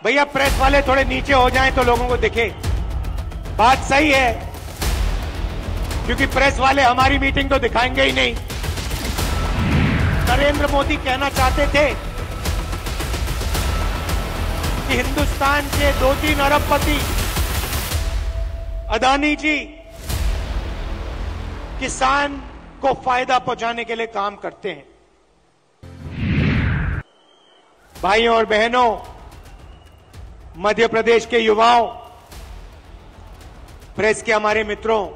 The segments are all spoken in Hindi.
भैया प्रेस वाले थोड़े नीचे हो जाएं तो लोगों को दिखे। बात सही है, क्योंकि प्रेस वाले हमारी मीटिंग तो दिखाएंगे ही नहीं। नरेंद्र मोदी कहना चाहते थे कि हिंदुस्तान के 2-3 अरबपति अदानी जी किसान को फायदा पहुंचाने के लिए काम करते हैं। भाइयों और बहनों, मध्य प्रदेश के युवाओं, प्रेस के हमारे मित्रों,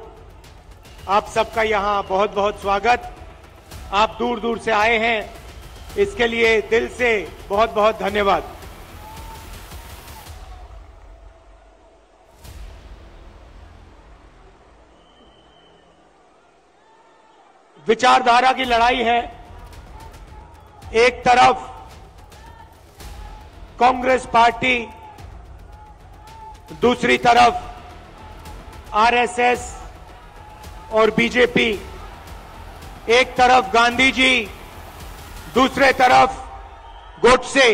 आप सबका यहां बहुत बहुत स्वागत। आप दूर दूर से आए हैं, इसके लिए दिल से बहुत बहुत धन्यवाद। विचारधारा की लड़ाई है। एक तरफ कांग्रेस पार्टी, दूसरी तरफ आरएसएस और बीजेपी। एक तरफ गांधी जी, दूसरे तरफ गोडसे।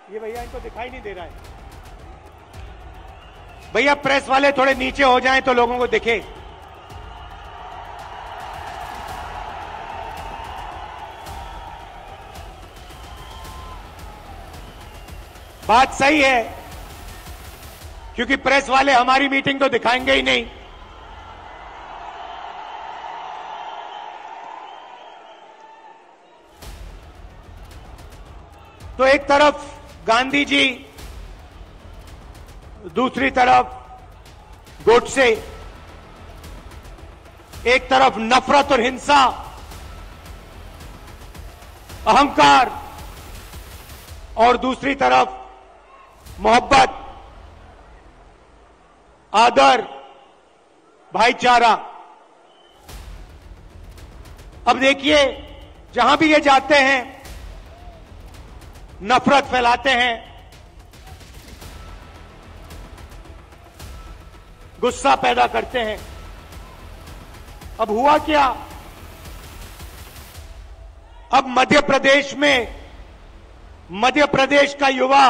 ये भैया इनको दिखाई नहीं दे रहा है। भैया प्रेस वाले थोड़े नीचे हो जाएं तो लोगों को दिखे। बात सही है, क्योंकि प्रेस वाले हमारी मीटिंग तो दिखाएंगे ही नहीं। तो एक तरफ गांधी जी, दूसरी तरफ गोडसे। एक तरफ नफरत और हिंसा, अहंकार, और दूसरी तरफ मोहब्बत, आदर, भाईचारा। अब देखिए, जहां भी ये जाते हैं नफरत फैलाते हैं, गुस्सा पैदा करते हैं। अब हुआ क्या? अब मध्य प्रदेश में, मध्य प्रदेश का युवा,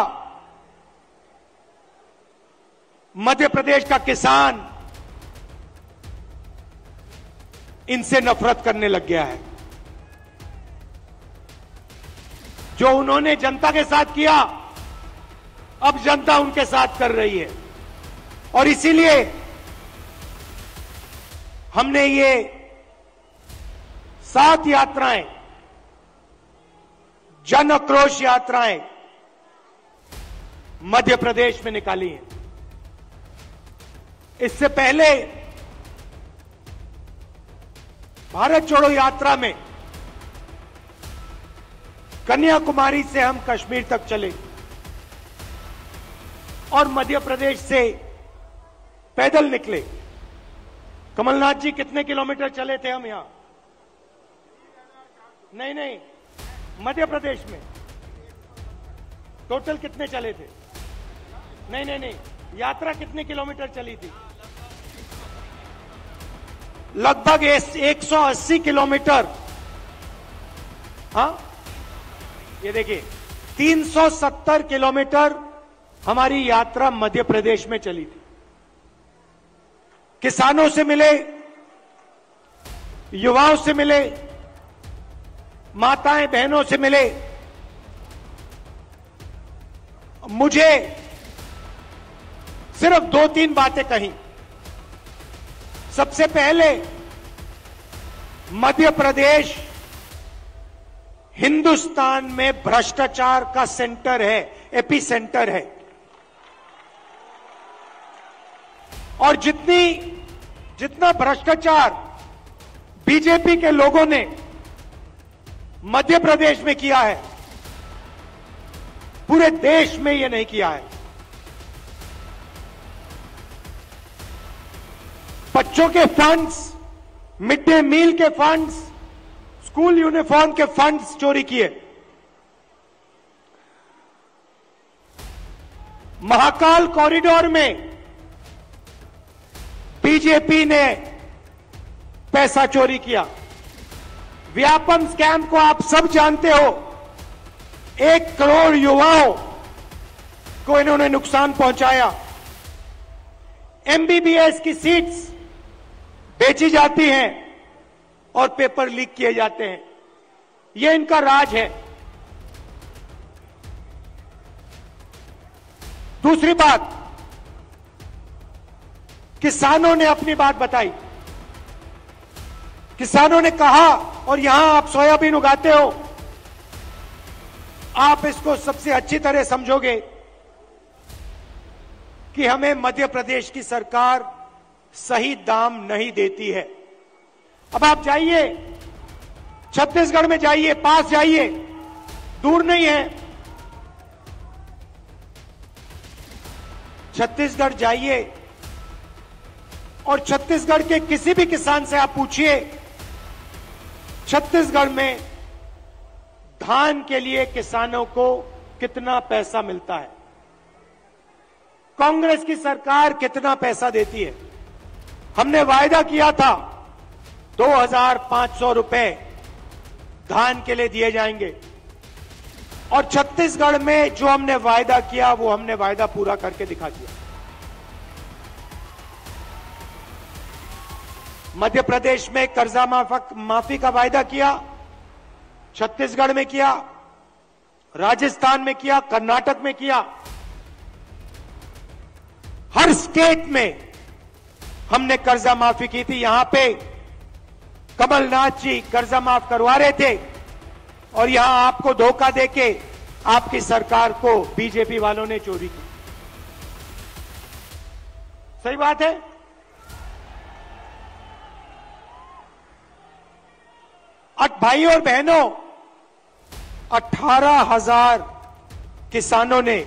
मध्य प्रदेश का किसान इनसे नफरत करने लग गया है। जो उन्होंने जनता के साथ किया, अब जनता उनके साथ कर रही है। और इसीलिए हमने ये 7 यात्राएं, जन आक्रोश यात्राएं मध्य प्रदेश में निकाली हैं। इससे पहले भारत जोड़ो यात्रा में कन्याकुमारी से हम कश्मीर तक चले और मध्य प्रदेश से पैदल निकले। कमलनाथ जी, कितने किलोमीटर चले थे हम यहां? नहीं, मध्य प्रदेश में टोटल कितने चले थे? नहीं, यात्रा कितने किलोमीटर चली थी? लगभग 180 किलोमीटर। हाँ, ये देखिए, 370 किलोमीटर हमारी यात्रा मध्य प्रदेश में चली थी। किसानों से मिले, युवाओं से मिले, माताएं बहनों से मिले। मुझे सिर्फ 2-3 बातें कही। सबसे पहले, मध्य प्रदेश हिंदुस्तान में भ्रष्टाचार का सेंटर है, एपी सेंटर है। और जितना भ्रष्टाचार बीजेपी के लोगों ने मध्य प्रदेश में किया है, पूरे देश में ये नहीं किया है। बच्चों के फंड्स, मिड डे मील के फंड्स, स्कूल यूनिफॉर्म के फंड्स चोरी किए। महाकाल कॉरिडोर में बीजेपी ने पैसा चोरी किया। व्यापम स्कैम को आप सब जानते हो। 1 करोड़ युवाओं को इन्होंने नुकसान पहुंचाया। एमबीबीएस की सीट्स बेची जाती हैं और पेपर लीक किए जाते हैं। यह इनका राज है। दूसरी बात, किसानों ने अपनी बात बताई। किसानों ने कहा, और यहां आप सोयाबीन उगाते हो, आप इसको सबसे अच्छी तरह समझोगे कि हमें मध्य प्रदेश की सरकार सही दाम नहीं देती है। अब आप जाइए, छत्तीसगढ़ में जाइए, पास जाइए, दूर नहीं है, छत्तीसगढ़ जाइए और छत्तीसगढ़ के किसी भी किसान से आप पूछिए, छत्तीसगढ़ में धान के लिए किसानों को कितना पैसा मिलता है, कांग्रेस की सरकार कितना पैसा देती है। हमने वायदा किया था 2,500 रुपए धान के लिए दिए जाएंगे, और छत्तीसगढ़ में जो हमने वायदा किया वो हमने वायदा पूरा करके दिखा दिया। मध्य प्रदेश में कर्जा माफी का वायदा किया, छत्तीसगढ़ में किया, राजस्थान में किया, कर्नाटक में किया। हर स्टेट में हमने कर्जा माफी की थी। यहां पे कमलनाथ जी कर्जा माफ करवा रहे थे और यहां आपको धोखा देके आपकी सरकार को बीजेपी वालों ने चोरी की। सही बात है। भाई और बहनों, 18,000 किसानों ने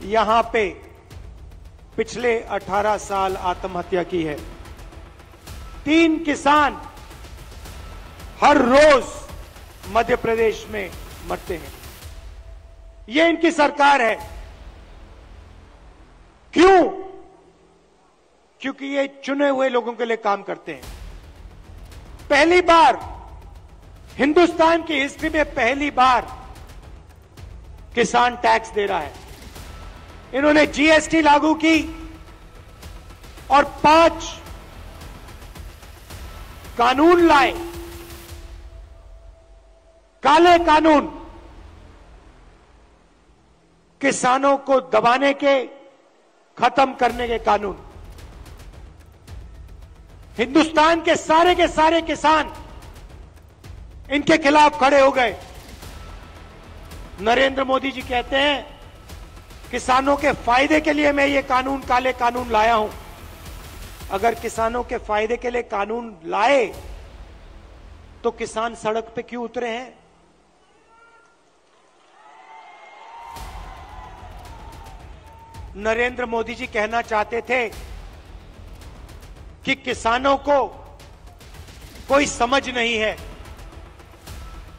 यहां पे पिछले 18 साल आत्महत्या की है। 3 किसान हर रोज मध्य प्रदेश में मरते हैं। ये इनकी सरकार है। क्यों? क्योंकि ये चुने हुए लोगों के लिए काम करते हैं। पहली बार हिंदुस्तान की हिस्ट्री में पहली बार किसान टैक्स दे रहा है। इन्होंने जीएसटी लागू की और 5 कानून लाए, काले कानून, किसानों को दबाने के, खत्म करने के कानून। हिंदुस्तान के सारे किसान इनके खिलाफ खड़े हो गए। नरेंद्र मोदी जी कहते हैं किसानों के फायदे के लिए मैं ये कानून, काले कानून लाया हूं। अगर किसानों के फायदे के लिए कानून लाए तो किसान सड़क पे क्यों उतरे हैं? नरेंद्र मोदी जी कहना चाहते थे कि किसानों को कोई समझ नहीं है,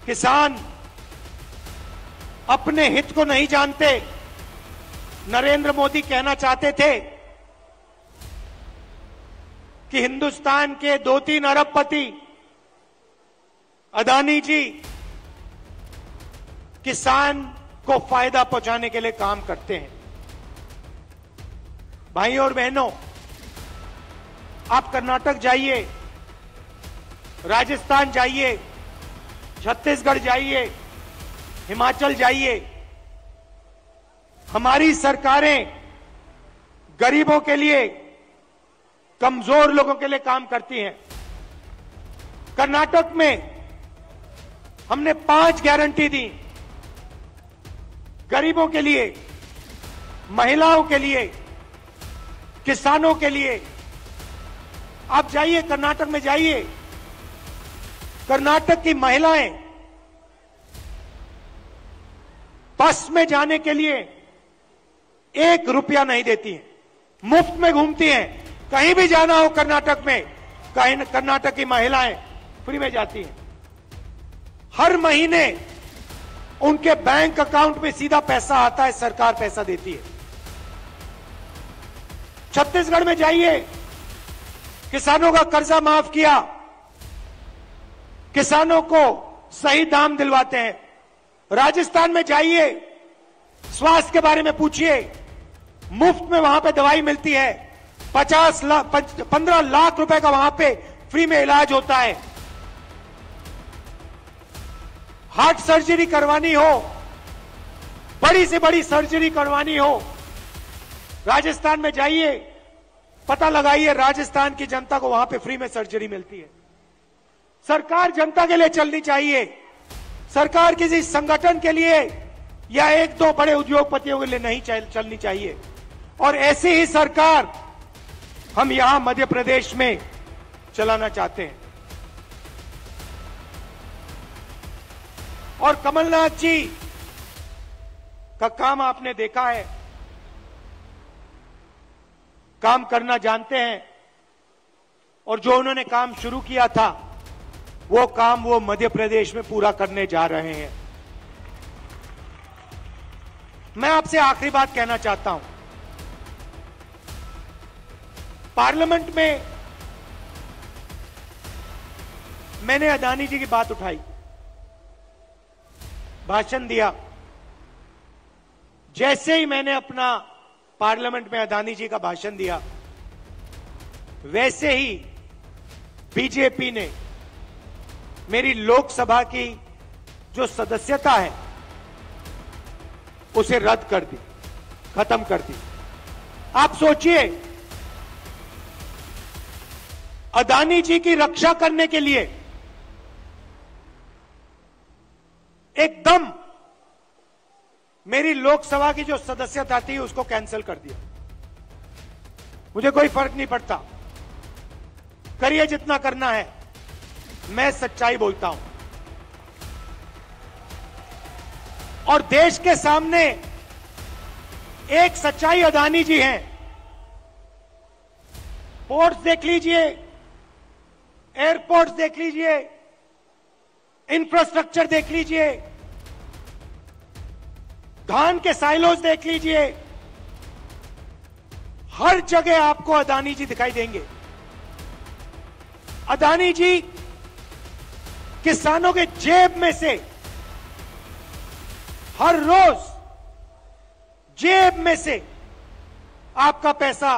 किसान अपने हित को नहीं जानते। नरेंद्र मोदी कहना चाहते थे कि हिंदुस्तान के 2-3 अरबपति अदानी जी किसान को फायदा पहुंचाने के लिए काम करते हैं। भाइयों और बहनों, आप कर्नाटक जाइए, राजस्थान जाइए, छत्तीसगढ़ जाइए, हिमाचल जाइए, हमारी सरकारें गरीबों के लिए, कमजोर लोगों के लिए काम करती हैं। कर्नाटक में हमने 5 गारंटी दी, गरीबों के लिए, महिलाओं के लिए, किसानों के लिए। आप जाइए, कर्नाटक में जाइए, कर्नाटक की महिलाएं बस में जाने के लिए 1 रुपया नहीं देती हैं, मुफ्त में घूमती हैं। कहीं भी जाना हो कर्नाटक में, कर्नाटक की महिलाएं फ्री में जाती हैं। हर महीने उनके बैंक अकाउंट में सीधा पैसा आता है, सरकार पैसा देती है। छत्तीसगढ़ में जाइए, किसानों का कर्जा माफ किया, किसानों को सही दाम दिलवाते हैं। राजस्थान में जाइए, स्वास्थ्य के बारे में पूछिए, मुफ्त में वहां पे दवाई मिलती है। 15 लाख रुपए का वहां पे फ्री में इलाज होता है। हार्ट सर्जरी करवानी हो, बड़ी से बड़ी सर्जरी करवानी हो, राजस्थान में जाइए, पता लगाइए, राजस्थान की जनता को वहां पे फ्री में सर्जरी मिलती है। सरकार जनता के लिए चलनी चाहिए। सरकार किसी संगठन के लिए या एक दो बड़े उद्योगपतियों के लिए नहीं चलनी चाहिए। और ऐसी ही सरकार हम यहां मध्य प्रदेश में चलाना चाहते हैं। और कमलनाथ जी का काम आपने देखा है, काम करना जानते हैं, और जो उन्होंने काम शुरू किया था वो काम वो मध्य प्रदेश में पूरा करने जा रहे हैं। मैं आपसे आखिरी बात कहना चाहता हूं। पार्लियामेंट में मैंने अदानी जी की बात उठाई, भाषण दिया। जैसे ही मैंने अपना पार्लियामेंट में अदानी जी का भाषण दिया, वैसे ही बीजेपी ने मेरी लोकसभा की जो सदस्यता है उसे रद्द कर दी, खत्म कर दी। आप सोचिए, अदानी जी की रक्षा करने के लिए एकदम मेरी लोकसभा की जो सदस्यता थी उसको कैंसिल कर दिया। मुझे कोई फर्क नहीं पड़ता, करिए जितना करना है, मैं सच्चाई बोलता हूं। और देश के सामने एक सच्चाई अदानी जी हैं। पोर्ट्स देख लीजिए, एयरपोर्ट्स देख लीजिए, इंफ्रास्ट्रक्चर देख लीजिए, धान के साइलोज देख लीजिए, हर जगह आपको अदानी जी दिखाई देंगे। अदानी जी किसानों के जेब में से हर रोज जेब में से आपका पैसा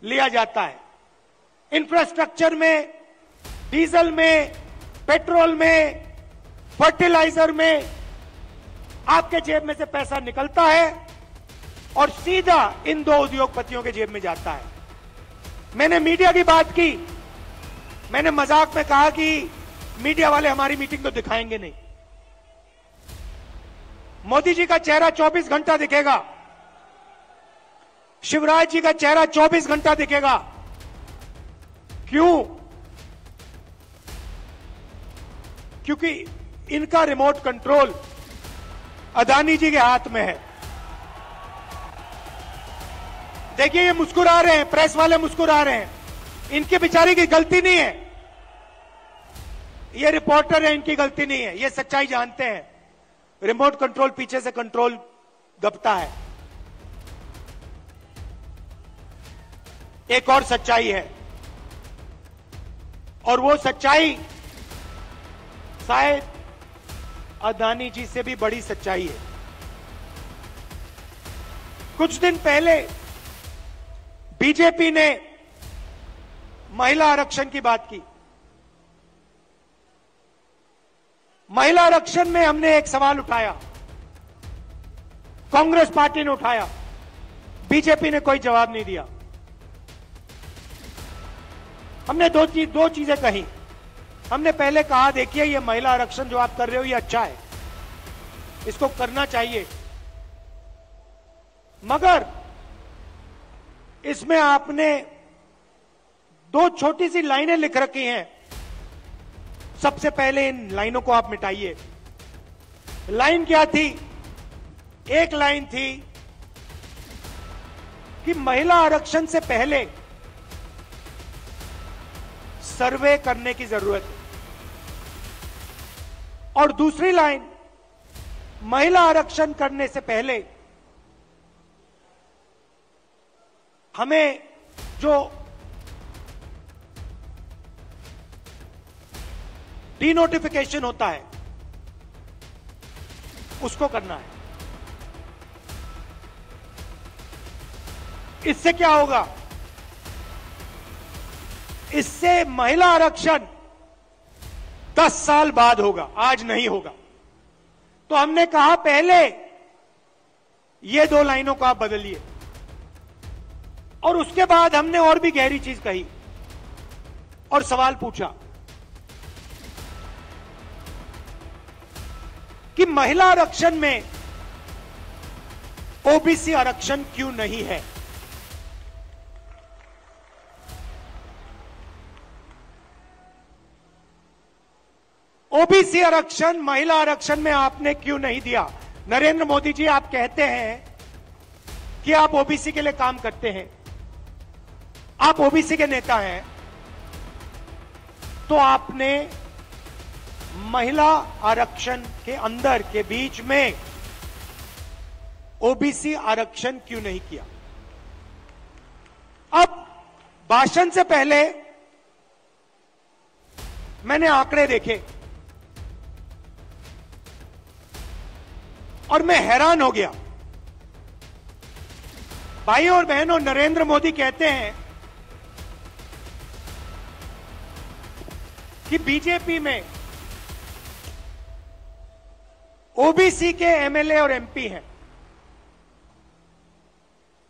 लिया जाता है। इंफ्रास्ट्रक्चर में, डीजल में, पेट्रोल में, फर्टिलाइजर में आपके जेब में से पैसा निकलता है और सीधा इन दो उद्योगपतियों के जेब में जाता है। मैंने मीडिया की बात की, मैंने मजाक में कहा कि मीडिया वाले हमारी मीटिंग तो दिखाएंगे नहीं। मोदी जी का चेहरा 24 घंटा दिखेगा, शिवराज जी का चेहरा 24 घंटा दिखेगा। क्यों? क्योंकि इनका रिमोट कंट्रोल अदानी जी के हाथ में है। देखिए, ये मुस्कुरा रहे हैं, प्रेस वाले मुस्कुरा रहे हैं, इनके बेचारे की गलती नहीं है, ये रिपोर्टर है, इनकी गलती नहीं है, ये सच्चाई जानते हैं। रिमोट कंट्रोल पीछे से कंट्रोल दबता है। एक और सच्चाई है, और वो सच्चाई शायद अदानी जी से भी बड़ी सच्चाई है। कुछ दिन पहले बीजेपी ने महिला आरक्षण की बात की। महिला आरक्षण में हमने एक सवाल उठाया, कांग्रेस पार्टी ने उठाया, बीजेपी ने कोई जवाब नहीं दिया। हमने दो चीजें कही। हमने पहले कहा, देखिए ये महिला आरक्षण जो आप कर रहे हो ये अच्छा है, इसको करना चाहिए, मगर इसमें आपने दो छोटी सी लाइनें लिख रखी हैं। सबसे पहले इन लाइनों को आप मिटाइए। लाइन क्या थी? एक लाइन थी कि महिला आरक्षण से पहले सर्वे करने की जरूरत है, और दूसरी लाइन, महिला आरक्षण करने से पहले हमें जो डीनोटिफिकेशन होता है, उसको करना है। इससे क्या होगा? इससे महिला आरक्षण 10 साल बाद होगा, आज नहीं होगा। तो हमने कहा पहले ये 2 लाइनों को आप बदलिए, और उसके बाद हमने और भी गहरी चीज कही और सवाल पूछा कि महिला आरक्षण में ओबीसी आरक्षण क्यों नहीं है। ओबीसी आरक्षण महिला आरक्षण में आपने क्यों नहीं दिया? नरेंद्र मोदी जी, आप कहते हैं कि आप ओबीसी के लिए काम करते हैं, आप ओबीसी के नेता हैं, तो आपने महिला आरक्षण के अंदर के बीच में ओबीसी आरक्षण क्यों नहीं किया? अब भाषण से पहले मैंने आंकड़े देखे और मैं हैरान हो गया। भाइयों और बहनों, नरेंद्र मोदी कहते हैं कि बीजेपी में ओबीसी के एमएलए और एमपी हैं।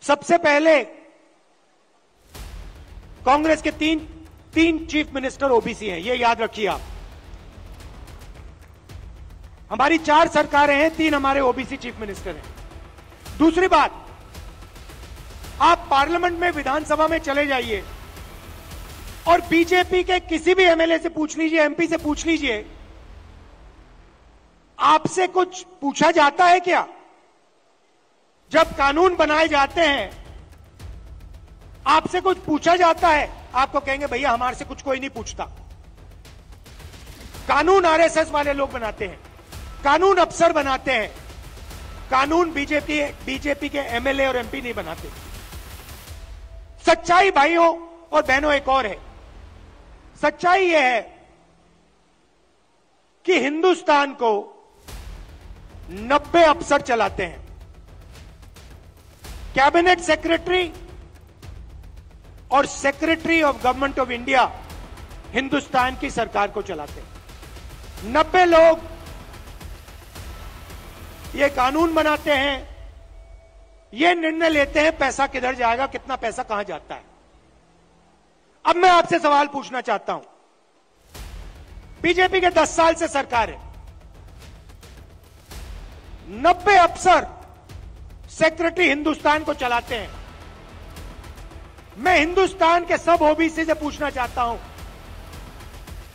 सबसे पहले कांग्रेस के तीन चीफ मिनिस्टर ओबीसी हैं, ये याद रखिए आप। हमारी 4 सरकारें हैं, 3 हमारे ओबीसी चीफ मिनिस्टर हैं। दूसरी बात, आप पार्लियामेंट में, विधानसभा में चले जाइए और बीजेपी के किसी भी एमएलए से पूछ लीजिए, एमपी से पूछ लीजिए, आपसे कुछ पूछा जाता है क्या? जब कानून बनाए जाते हैं आपसे कुछ पूछा जाता है? आपको कहेंगे भैया हमारे से कुछ कोई नहीं पूछता। कानून आरएसएस वाले लोग बनाते हैं, कानून अफसर बनाते हैं, कानून बीजेपी के एमएलए और एमपी नहीं बनाते। सच्चाई भाइयों और बहनों एक और है। सच्चाई यह है कि हिंदुस्तान को 90 अफसर चलाते हैं। कैबिनेट सेक्रेटरी और secretary of government of India Hindustan की सरकार को चलाते हैं। 90 लोग ये कानून बनाते हैं, ये निर्णय लेते हैं पैसा किधर जाएगा, कितना पैसा कहां जाता है। अब मैं आपसे सवाल पूछना चाहता हूं, बीजेपी के 10 साल से सरकार है, 90 अफसर सेक्रेटरी हिंदुस्तान को चलाते हैं। मैं हिंदुस्तान के सब ओबीसी से पूछना चाहता हूं,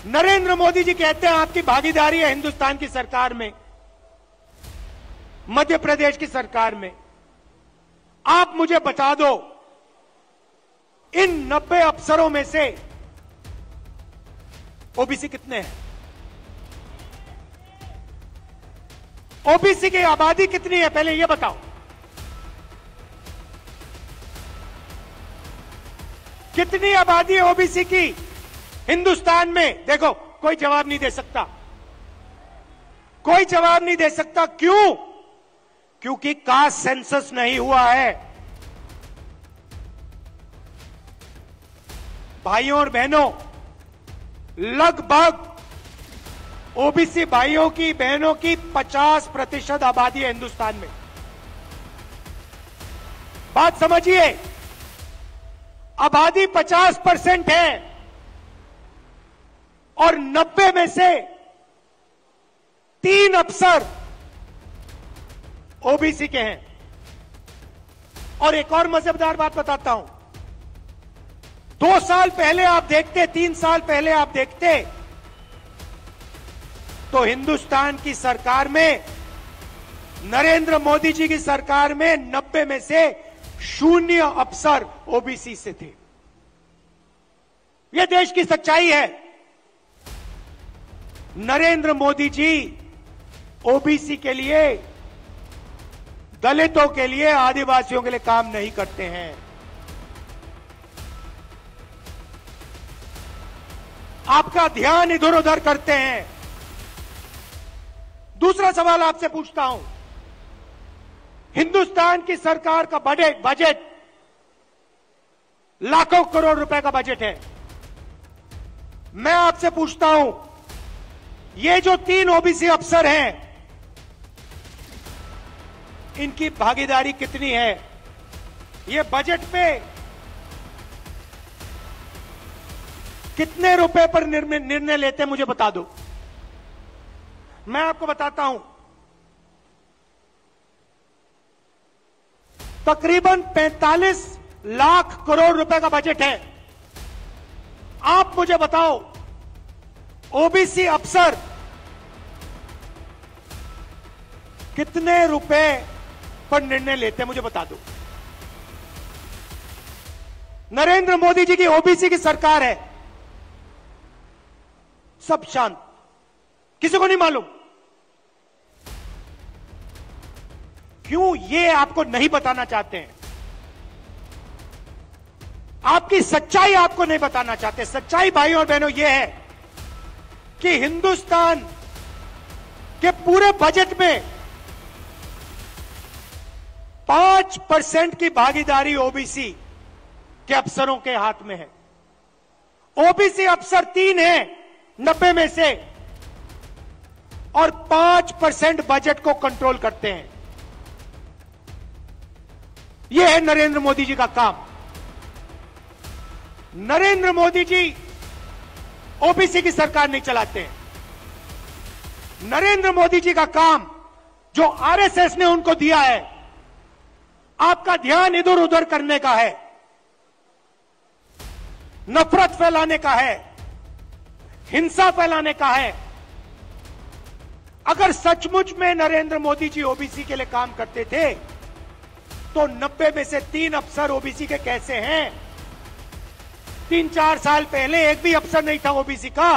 नरेंद्र मोदी जी कहते हैं आपकी भागीदारी है हिंदुस्तान की सरकार में, मध्य प्रदेश की सरकार में। आप मुझे बता दो, इन 90 अफसरों में से ओबीसी कितने हैं? ओबीसी की आबादी कितनी है पहले यह बताओ। कितनी आबादी है ओबीसी की हिंदुस्तान में? देखो, कोई जवाब नहीं दे सकता, कोई जवाब नहीं दे सकता। क्यों? क्योंकि कास्ट सेंसस नहीं हुआ है। भाइयों और बहनों, लगभग ओबीसी भाइयों की बहनों की 50% आबादी है हिंदुस्तान में। बात समझिए, आबादी 50% है और 90 में से 3 अफसर ओबीसी के हैं। और एक और मजेदार बात बताता हूं, 2 साल पहले आप देखते, 3 साल पहले आप देखते तो हिंदुस्तान की सरकार में, नरेंद्र मोदी जी की सरकार में 90 में से 0 अफसर ओबीसी से थे। यह देश की सच्चाई है। नरेंद्र मोदी जी ओबीसी के लिए, दलितों के लिए, आदिवासियों के लिए काम नहीं करते हैं। आपका ध्यान इधर उधर करते हैं। दूसरा सवाल आपसे पूछता हूं, हिंदुस्तान की सरकार का बजट लाखों करोड़ रुपए का बजट है। मैं आपसे पूछता हूं, ये जो 3 ओबीसी अफसर हैं, इनकी भागीदारी कितनी है? ये बजट पे कितने रुपए पर निर्णय लेते हैं, मुझे बता दो। मैं आपको बताता हूं, तकरीबन 45 लाख करोड़ रुपए का बजट है। आप मुझे बताओ, ओबीसी अफसर कितने रुपए पर निर्णय लेते हैं, मुझे बता दो। नरेंद्र मोदी जी की ओबीसी की सरकार है, सब शांत, किसी को नहीं मालूम। क्यों? ये आपको नहीं बताना चाहते हैं, आपकी सच्चाई आपको नहीं बताना चाहते। सच्चाई भाई और बहनों ये है कि हिंदुस्तान के पूरे बजट में 5% की भागीदारी ओबीसी के अफसरों के हाथ में है। ओबीसी अफसर 3 हैं 90 में से, और 5% बजट को कंट्रोल करते हैं। यह है नरेंद्र मोदी जी का काम। नरेंद्र मोदी जी ओबीसी की सरकार नहीं चलाते हैं। नरेंद्र मोदी जी का काम, जो आरएसएस ने उनको दिया है, आपका ध्यान इधर उधर करने का है, नफरत फैलाने का है, हिंसा फैलाने का है। अगर सचमुच में नरेंद्र मोदी जी ओबीसी के लिए काम करते थे, तो 90 में से 3 अफसर ओबीसी के कैसे हैं? 3-4 साल पहले एक भी अफसर नहीं था ओबीसी का।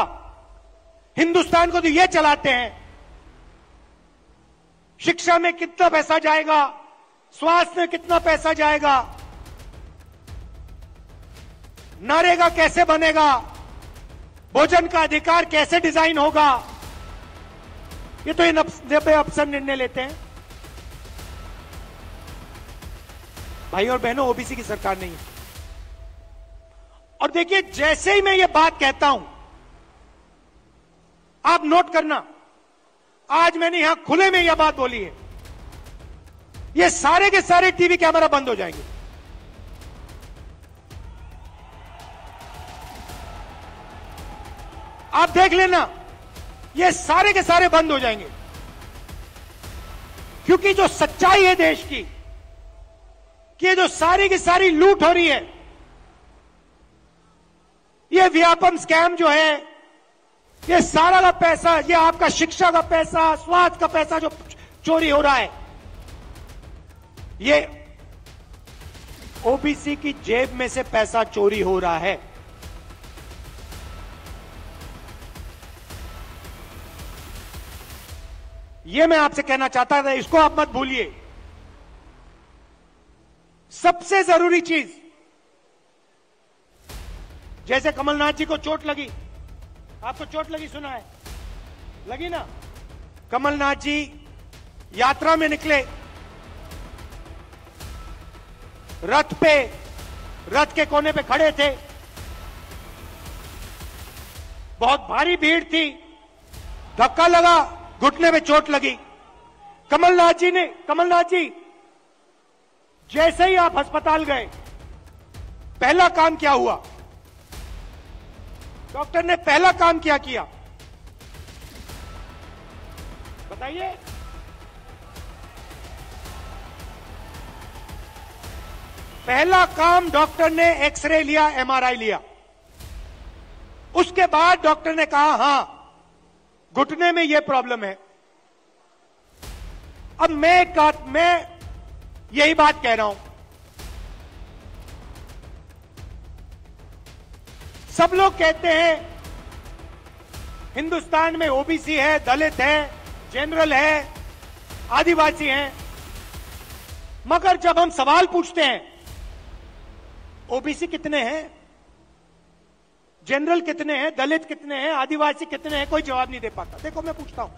हिंदुस्तान को तो ये चलाते हैं। शिक्षा में कितना पैसा जाएगा, स्वास्थ्य में कितना पैसा जाएगा, नरेगा कैसे बनेगा, भोजन का अधिकार कैसे डिजाइन होगा, ये तो इन 90 अफसर निर्णय लेते हैं। भाई और बहनों, ओबीसी की सरकार नहीं है। और देखिए, जैसे ही मैं ये बात कहता हूं, आप नोट करना, आज मैंने यहां खुले में यह बात बोली है, ये सारे के सारे टीवी कैमरा बंद हो जाएंगे। आप देख लेना, ये सारे के सारे बंद हो जाएंगे। क्योंकि जो सच्चाई है देश की, कि ये जो सारी की सारी लूट हो रही है, ये व्यापम स्कैम जो है, ये सारा का पैसा, ये आपका शिक्षा का पैसा, स्वास्थ्य का पैसा जो चोरी हो रहा है, ये ओबीसी की जेब में से पैसा चोरी हो रहा है। ये मैं आपसे कहना चाहता था, इसको आप मत भूलिए। सबसे जरूरी चीज, जैसे कमलनाथ जी को चोट लगी, आपको चोट लगी, सुना है, लगी ना? कमलनाथ जी यात्रा में निकले, रथ पे, रथ के कोने पे खड़े थे, बहुत भारी भीड़ थी, धक्का लगा, घुटने पे चोट लगी। कमलनाथ जी जैसे ही आप अस्पताल गए, पहला काम क्या हुआ? डॉक्टर ने पहला काम क्या किया, बताइए? पहला काम डॉक्टर ने एक्सरे लिया, एमआरआई लिया। उसके बाद डॉक्टर ने कहा, हां, घुटने में यह प्रॉब्लम है। अब मैं यही बात कह रहा हूं, सब लोग कहते हैं हिंदुस्तान में ओबीसी है, दलित है, जनरल है, आदिवासी हैं, मगर जब हम सवाल पूछते हैं ओबीसी कितने हैं, जनरल कितने हैं, दलित कितने हैं, आदिवासी कितने हैं, कोई जवाब नहीं दे पाता। देखो मैं पूछता हूं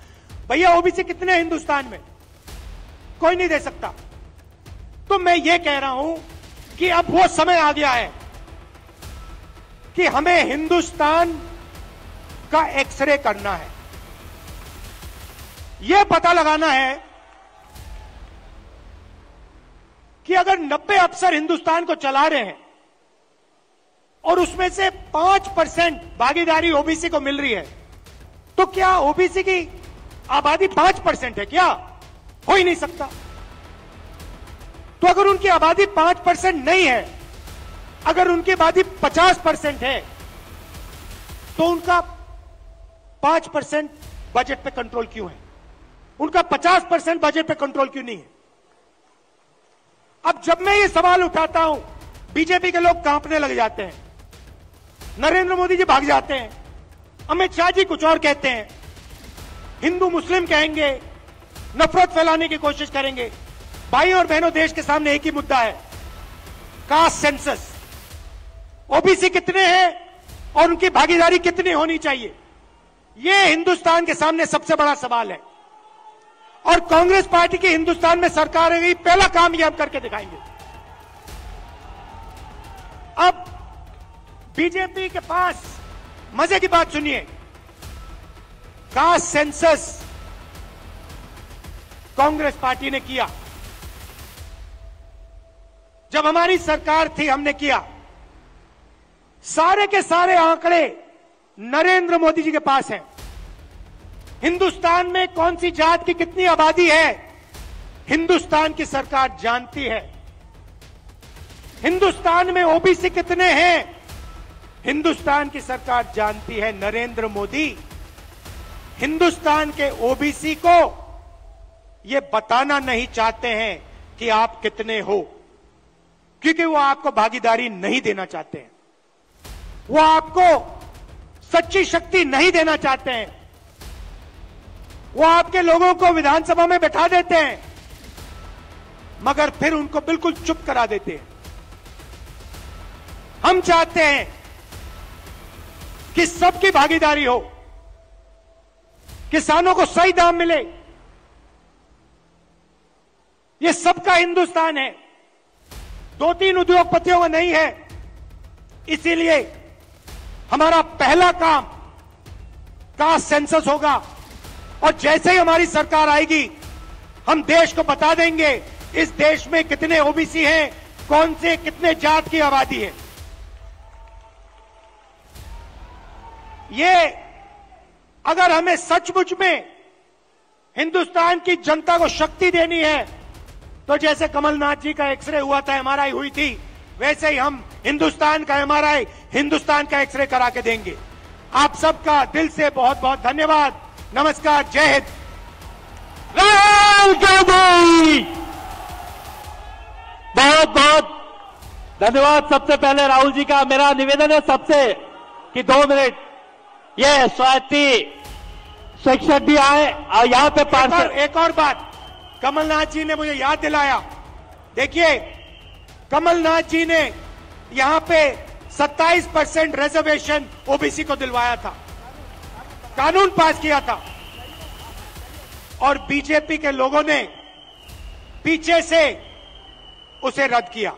भैया ओबीसी कितने हैं हिंदुस्तान में, कोई नहीं दे सकता। तो मैं ये कह रहा हूं कि अब वो समय आ गया है कि हमें हिंदुस्तान का एक्सरे करना है, यह पता लगाना है कि अगर 90 अफसर हिंदुस्तान को चला रहे हैं और उसमें से 5% भागीदारी ओबीसी को मिल रही है, तो क्या ओबीसी की आबादी 5% है क्या? हो ही नहीं सकता। तो अगर उनकी आबादी 5% नहीं है, अगर उनकी आबादी 50% है, तो उनका 5% बजट पे कंट्रोल क्यों है? उनका 50% बजट पे कंट्रोल क्यों नहीं है? अब जब मैं ये सवाल उठाता हूं, बीजेपी के लोग कांपने लग जाते हैं, नरेंद्र मोदी जी भाग जाते हैं, अमित शाह जी कुछ और कहते हैं, हिंदू मुस्लिम कहेंगे, नफरत फैलाने की कोशिश करेंगे। भाई और बहनों, देश के सामने एक ही मुद्दा है, कास्ट सेंसस। ओबीसी कितने हैं और उनकी भागीदारी कितनी होनी चाहिए, यह हिंदुस्तान के सामने सबसे बड़ा सवाल है। और कांग्रेस पार्टी की हिंदुस्तान में सरकार है, पहला काम यह हम करके दिखाएंगे। अब बीजेपी के पास मजे की बात सुनिए, कास्ट सेंसस कांग्रेस पार्टी ने किया, जब हमारी सरकार थी हमने किया। सारे के सारे आंकड़े नरेंद्र मोदी जी के पास हैं। हिंदुस्तान में कौन सी जात की कितनी आबादी है, हिंदुस्तान की सरकार जानती है। हिंदुस्तान में ओबीसी कितने हैं, हिंदुस्तान की सरकार जानती है। नरेंद्र मोदी हिंदुस्तान के ओबीसी को यह बताना नहीं चाहते हैं कि आप कितने हो, क्योंकि वो आपको भागीदारी नहीं देना चाहते हैं, वो आपको सच्ची शक्ति नहीं देना चाहते हैं। वो आपके लोगों को विधानसभा में बैठा देते हैं, मगर फिर उनको बिल्कुल चुप करा देते हैं। हम चाहते हैं कि सबकी भागीदारी हो, किसानों को सही दाम मिले। ये सबका हिंदुस्तान है, 2-3 उद्योगपतियों का नहीं है। इसीलिए हमारा पहला काम कास्ट सेंसस होगा, और जैसे ही हमारी सरकार आएगी हम देश को बता देंगे इस देश में कितने ओबीसी हैं, कौन से कितने जात की आबादी है। ये अगर हमें सचमुच में हिंदुस्तान की जनता को शक्ति देनी है, तो जैसे कमलनाथ जी का एक्सरे हुआ था, एमआरआई हुई थी, वैसे ही हम हिंदुस्तान का एमआरआई, हिंदुस्तान का एक्सरे करा के देंगे। आप सबका दिल से बहुत बहुत धन्यवाद। नमस्कार, जय हिंद। राहुल गांधी, बहुत बहुत धन्यवाद। सबसे पहले राहुल जी का मेरा निवेदन है सबसे कि 2 मिनट ये स्वाति शिक्षक भी आए और यहाँ पे पार्षद। एक और बात, कमलनाथ जी ने मुझे याद दिलाया। देखिए, कमलनाथ जी ने यहां पे 27% रिजर्वेशन ओबीसी को दिलवाया था, कानून पास किया था, और बीजेपी के लोगों ने पीछे से उसे रद्द किया।